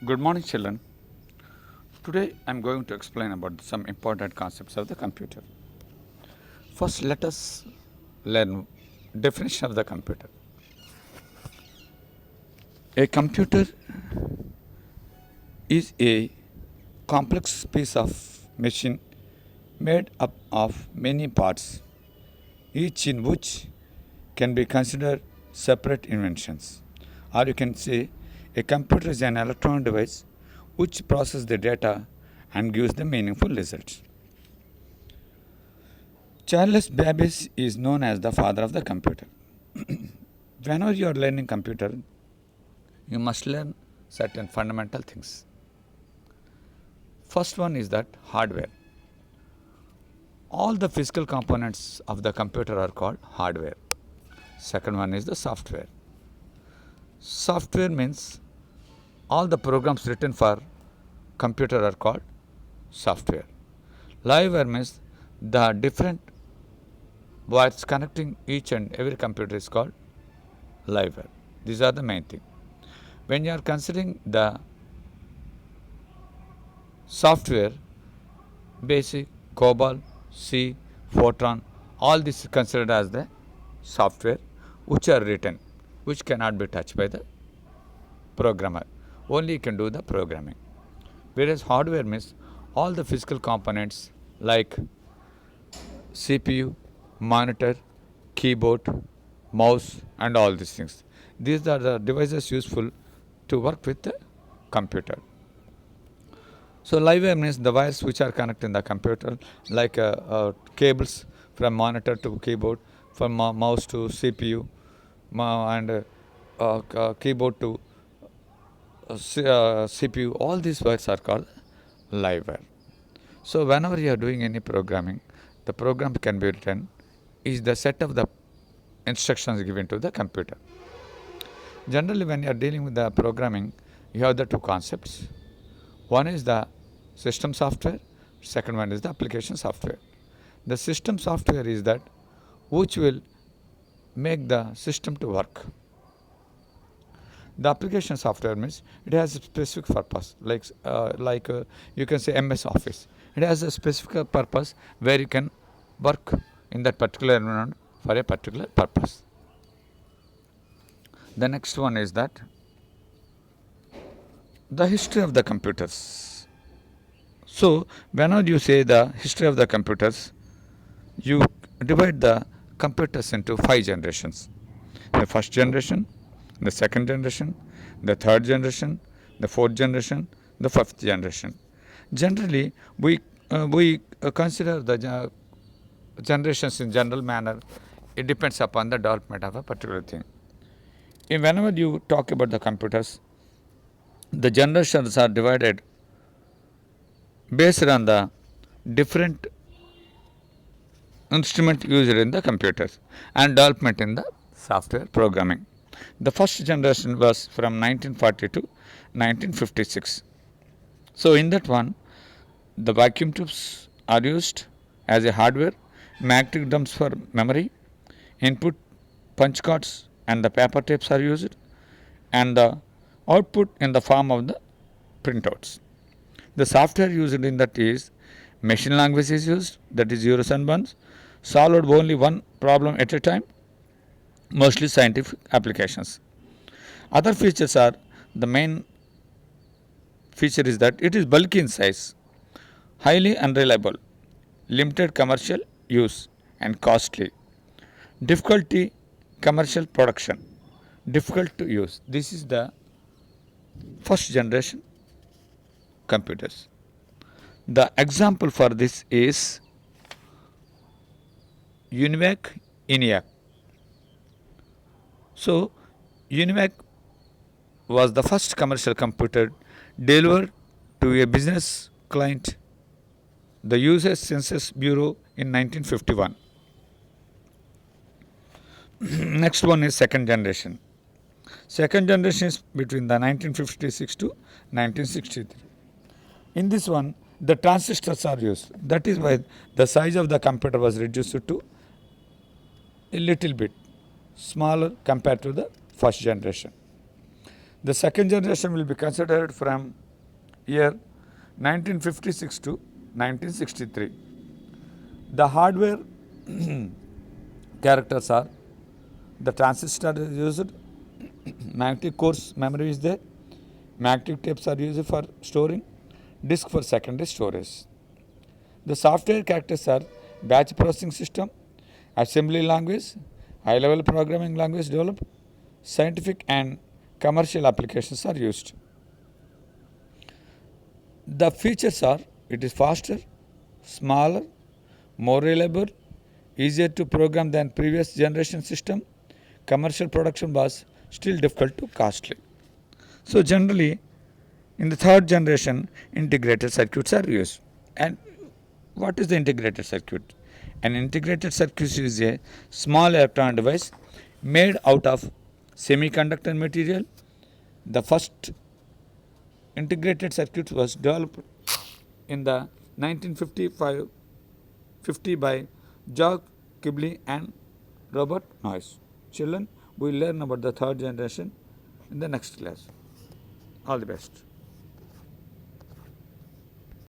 Good morning, children. Today I am going to explain about some important concepts of the computer. First, let us learn definition of the computer. A computer is a complex piece of machine made up of many parts, each in which can be considered separate inventions. Or you can say a computer is an electronic device which processes the data and gives the meaningful results. Charles Babbage is known as the father of the computer. Whenever you are learning computer, you must learn certain fundamental things. First one is that hardware. All the physical components of the computer are called hardware. Second one is the software. Software means all the programs written for computer are called software. Liveware means the different wires connecting each and every computer is called liveware. These are the main thing. When you are considering the software, BASIC, COBOL, C, Fortran, all this is considered as the software which are written, which cannot be touched by the programmer. Only you can do the programming. Whereas hardware means all the physical components like CPU, monitor, keyboard, mouse and all these things. These are the devices useful to work with the computer. So liveware means the wires which are connected in the computer like cables from monitor to keyboard, from mouse to CPU and keyboard to CPU. All these wires are called liveware. So whenever you are doing any programming, the program can be written is the set of the instructions given to the computer. Generally, when you are dealing with the programming, you have the two concepts. One is the system software, second one is the application software. The system software is that which will make the system to work. The application software means it has a specific purpose, like you can say MS Office. It has a specific purpose where you can work in that particular environment for a particular purpose. The next one is that the history of the computers. So whenever you say the history of the computers, you divide the computers into 5 generations. The first generation, the second generation, the third generation, the fourth generation, the fifth generation. Generally, we consider the generations in general manner. It depends upon the development of a particular thing. Whenever you talk about the computers, the generations are divided based on the different instrument used in the computers and development in the software programming. The first generation was from 1940 to 1956. So in that one, the vacuum tubes are used as a hardware, magnetic drums for memory, input punch cards and the paper tapes are used, and the output in the form of the printouts. The software used in that is machine language is used, that is zeros and ones, solved only one problem at a time, mostly scientific applications. Other features are, the main feature is that it is bulky in size, highly unreliable, limited commercial use and costly, difficulty commercial production, difficult to use. This is the first generation computers. The example for this is UNIVAC ENIAC. So UNIVAC was the first commercial computer delivered to a business client, the US Census Bureau, in 1951. Next one is second generation. Second generation is between the 1956 to 1963. In this one, the transistors are used. That is why the size of the computer was reduced to a little bit smaller compared to the first generation. The second generation will be considered from year 1956 to 1963. The hardware characters are the transistor is used, magnetic course memory is there, magnetic tapes are used for storing, disk for secondary storage. The software characters are batch processing system, assembly language, high level programming language developed, scientific and commercial applications are used. The features are it is faster, smaller, more reliable, easier to program than previous generation system. Commercial production was still difficult to costly. So generally in the third generation integrated circuits are used. And what is the integrated circuit? An integrated circuit is a small electron device made out of semiconductor material. The first integrated circuit was developed in the 1950 by George Kibble and Robert Noyce. Children, we will learn about the third generation in the next class. All the best.